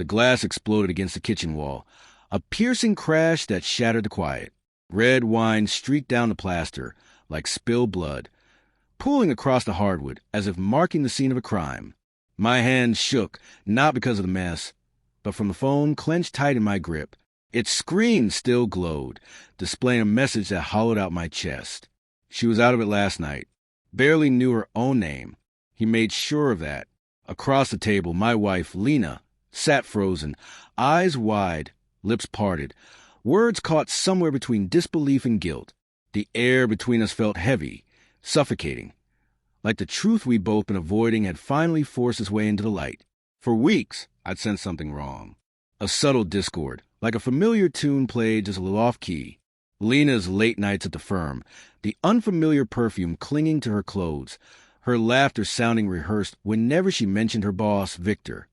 The glass exploded against the kitchen wall, a piercing crash that shattered the quiet. Red wine streaked down the plaster like spilled blood, pooling across the hardwood as if marking the scene of a crime. My hands shook, not because of the mess, but from the phone clenched tight in my grip. Its screen still glowed, displaying a message that hollowed out my chest. She was out of it last night. Barely knew her own name. He made sure of that. Across the table, my wife, Lena, sat frozen, eyes wide, lips parted, words caught somewhere between disbelief and guilt. The air between us felt heavy, suffocating, like the truth we'd both been avoiding had finally forced its way into the light. For weeks, I'd sensed something wrong. A subtle discord, like a familiar tune played just a little off-key. Lena's late nights at the firm, the unfamiliar perfume clinging to her clothes, her laughter sounding rehearsed whenever she mentioned her boss, Victor.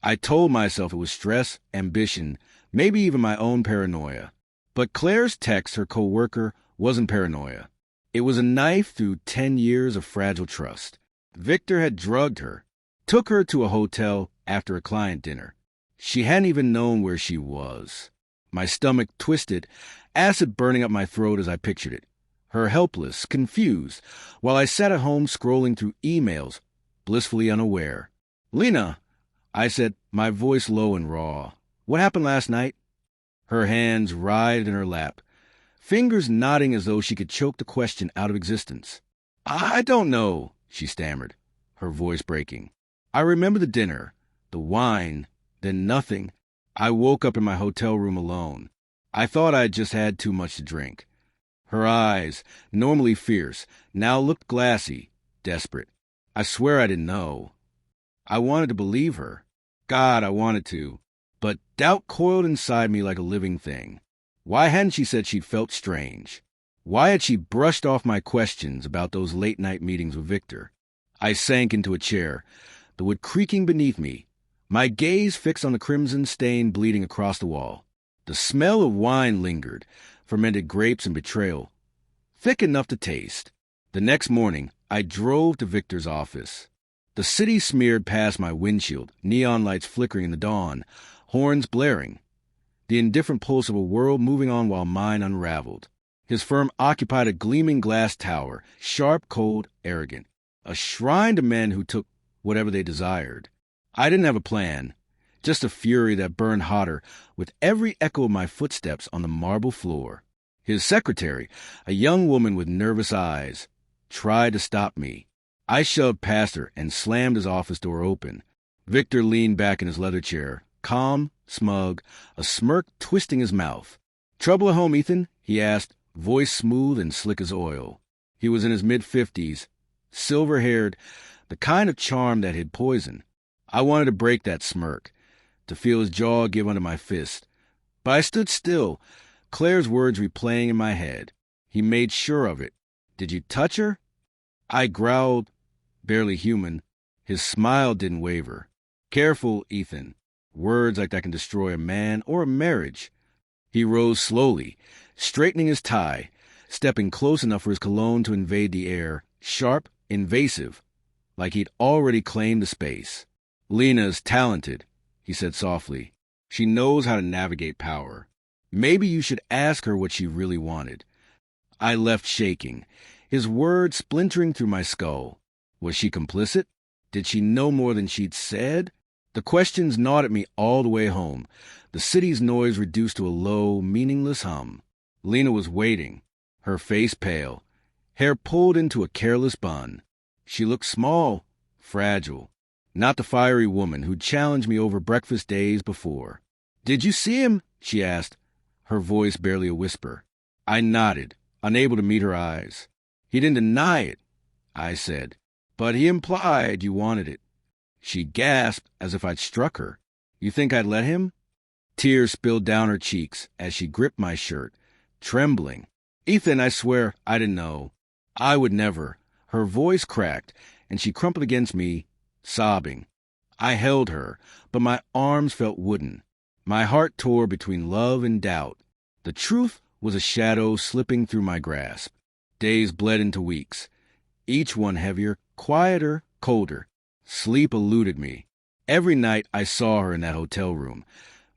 I told myself it was stress, ambition, maybe even my own paranoia. But Claire's text, her co-worker, wasn't paranoia. It was a knife through 10 years of fragile trust. Victor had drugged her, took her to a hotel after a client dinner. She hadn't even known where she was. My stomach twisted, acid burning up my throat as I pictured it. Her helpless, confused, while I sat at home scrolling through emails, blissfully unaware. "Lena," I said, my voice low and raw. "What happened last night?" Her hands writhed in her lap, fingers nodding as though she could choke the question out of existence. "I don't know," she stammered, her voice breaking. "I remember the dinner, the wine, then nothing. I woke up in my hotel room alone. I thought I'd just had too much to drink." Her eyes, normally fierce, now looked glassy, desperate. I swear I didn't know. I wanted to believe her. God, I wanted to. But doubt coiled inside me like a living thing. Why hadn't she said she'd felt strange? Why had she brushed off my questions about those late-night meetings with Victor? I sank into a chair, the wood creaking beneath me, my gaze fixed on the crimson stain bleeding across the wall. The smell of wine lingered, fermented grapes and betrayal, thick enough to taste. The next morning, I drove to Victor's office. The city smeared past my windshield, neon lights flickering in the dawn, horns blaring. The indifferent pulse of a world moving on while mine unraveled. His firm occupied a gleaming glass tower, sharp, cold, arrogant, a shrine to men who took whatever they desired. I didn't have a plan, just a fury that burned hotter with every echo of my footsteps on the marble floor. His secretary, a young woman with nervous eyes, tried to stop me. I shoved past her and slammed his office door open. Victor leaned back in his leather chair, calm, smug, a smirk twisting his mouth. "Trouble at home, Ethan?" he asked, voice smooth and slick as oil. He was in his mid-50s, silver-haired, the kind of charm that hid poison. I wanted to break that smirk, to feel his jaw give under my fist. But I stood still, Claire's words replaying in my head. He made sure of it. "Did you touch her?" I growled, barely human. His smile didn't waver. "Careful, Ethan. Words like that can destroy a man or a marriage." He rose slowly, straightening his tie, stepping close enough for his cologne to invade the air, sharp, invasive, like he'd already claimed the space. "Lena's talented," he said softly. "She knows how to navigate power. Maybe you should ask her what she really wanted." I left shaking, his words splintering through my skull. Was she complicit? Did she know more than she'd said? The questions gnawed at me all the way home, the city's noise reduced to a low, meaningless hum. Lena was waiting, her face pale, hair pulled into a careless bun. She looked small, fragile, not the fiery woman who'd challenged me over breakfast days before. "Did you see him?" she asked, her voice barely a whisper. I nodded, unable to meet her eyes. "He didn't deny it," I said, "but he implied you wanted it." She gasped as if I'd struck her. "You think I'd let him?" Tears spilled down her cheeks as she gripped my shirt, trembling. "Ethan, I swear I didn't know. I would never." Her voice cracked, and she crumpled against me, sobbing. I held her, but my arms felt wooden. My heart tore between love and doubt. The truth was a shadow slipping through my grasp. Days bled into weeks, each one heavier, quieter, colder. Sleep eluded me. Every night I saw her in that hotel room,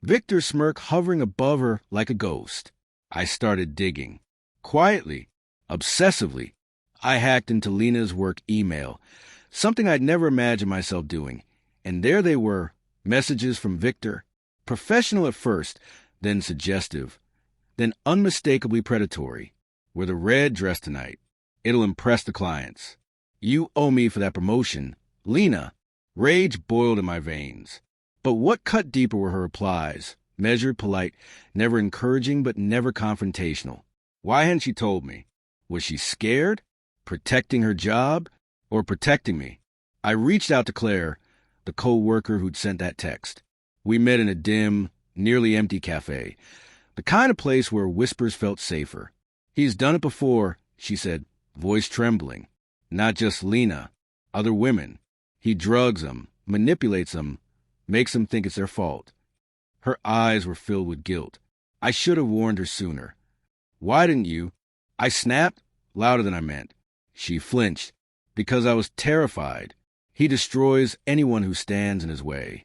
Victor's smirk hovering above her like a ghost. I started digging. Quietly, obsessively, I hacked into Lena's work email, something I'd never imagined myself doing. And there they were, messages from Victor, professional at first, then suggestive, then unmistakably predatory. Wear the red dress tonight. It'll impress the clients. You owe me for that promotion. Lena. Rage boiled in my veins. But what cut deeper were her replies, measured, polite, never encouraging but never confrontational. Why hadn't she told me? Was she scared? Protecting her job? Or protecting me? I reached out to Claire, the co-worker who'd sent that text. We met in a dim, nearly empty cafe, the kind of place where whispers felt safer. He's done it before, she said, voice trembling. Not just Lena, other women. He drugs them, manipulates them, makes them think it's their fault. Her eyes were filled with guilt. I should have warned her sooner. Why didn't you? I snapped, louder than I meant. She flinched, because I was terrified. He destroys anyone who stands in his way.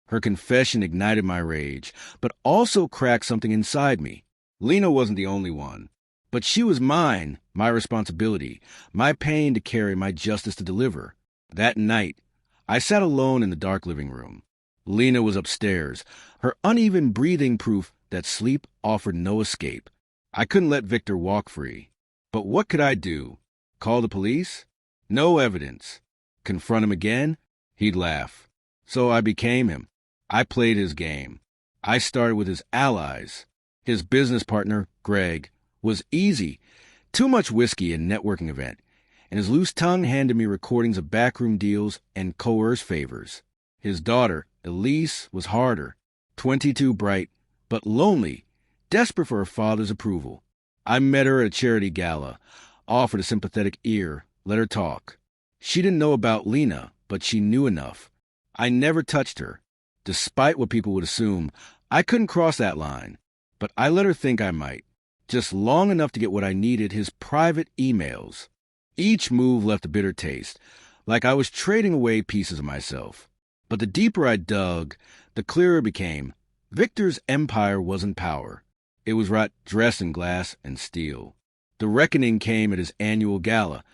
Her confession ignited my rage, but also cracked something inside me. Lena wasn't the only one. But she was mine, my responsibility, my pain to carry, my justice to deliver. That night, I sat alone in the dark living room. Lena was upstairs, her uneven breathing proof that sleep offered no escape. I couldn't let Victor walk free. But what could I do? Call the police? No evidence. Confront him again? He'd laugh. So I became him. I played his game. I started with his allies. His business partner, Greg, was easy. Too much whiskey and networking event. And his loose tongue handed me recordings of backroom deals and coerced favors. His daughter, Elise, was harder. 22, bright, but lonely, desperate for her father's approval. I met her at a charity gala, offered a sympathetic ear, let her talk. She didn't know about Lena, but she knew enough. I never touched her. Despite what people would assume, I couldn't cross that line. But I let her think I might. Just long enough to get what I needed, his private emails. Each move left a bitter taste, like I was trading away pieces of myself. But the deeper I dug, the clearer it became. Victor's empire wasn't power. It was dressed in glass and steel. The reckoning came at his annual gala,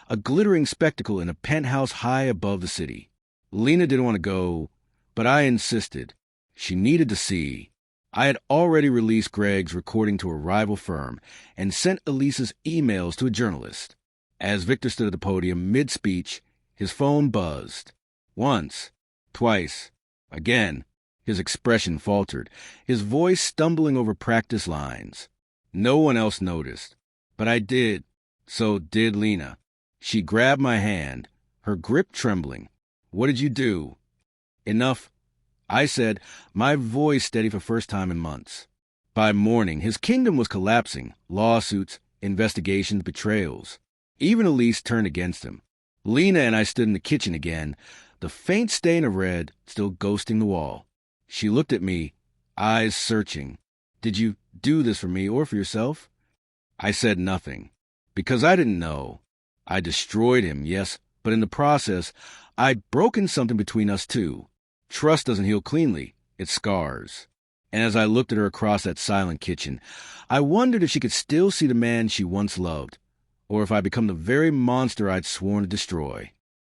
a glittering spectacle in a penthouse high above the city. Lena didn't want to go, but I insisted. She needed to see. I had already released Greg's recording to a rival firm and sent Elise's emails to a journalist. As Victor stood at the podium mid-speech, his phone buzzed. Once, twice, again. His expression faltered, his voice stumbling over practice lines. No one else noticed, but I did. So did Lena. She grabbed my hand, her grip trembling. What did you do? Enough, I said, my voice steady for first time in months. By morning, his kingdom was collapsing. Lawsuits, investigations, betrayals. Even Elise turned against him. Lena and I stood in the kitchen again, the faint stain of red still ghosting the wall. She looked at me, eyes searching. Did you do this for me or for yourself? I said nothing, because I didn't know. I destroyed him, yes, but in the process, I'd broken something between us too. Trust doesn't heal cleanly, it scars. And as I looked at her across that silent kitchen, I wondered if she could still see the man she once loved, or if I'd become the very monster I'd sworn to destroy.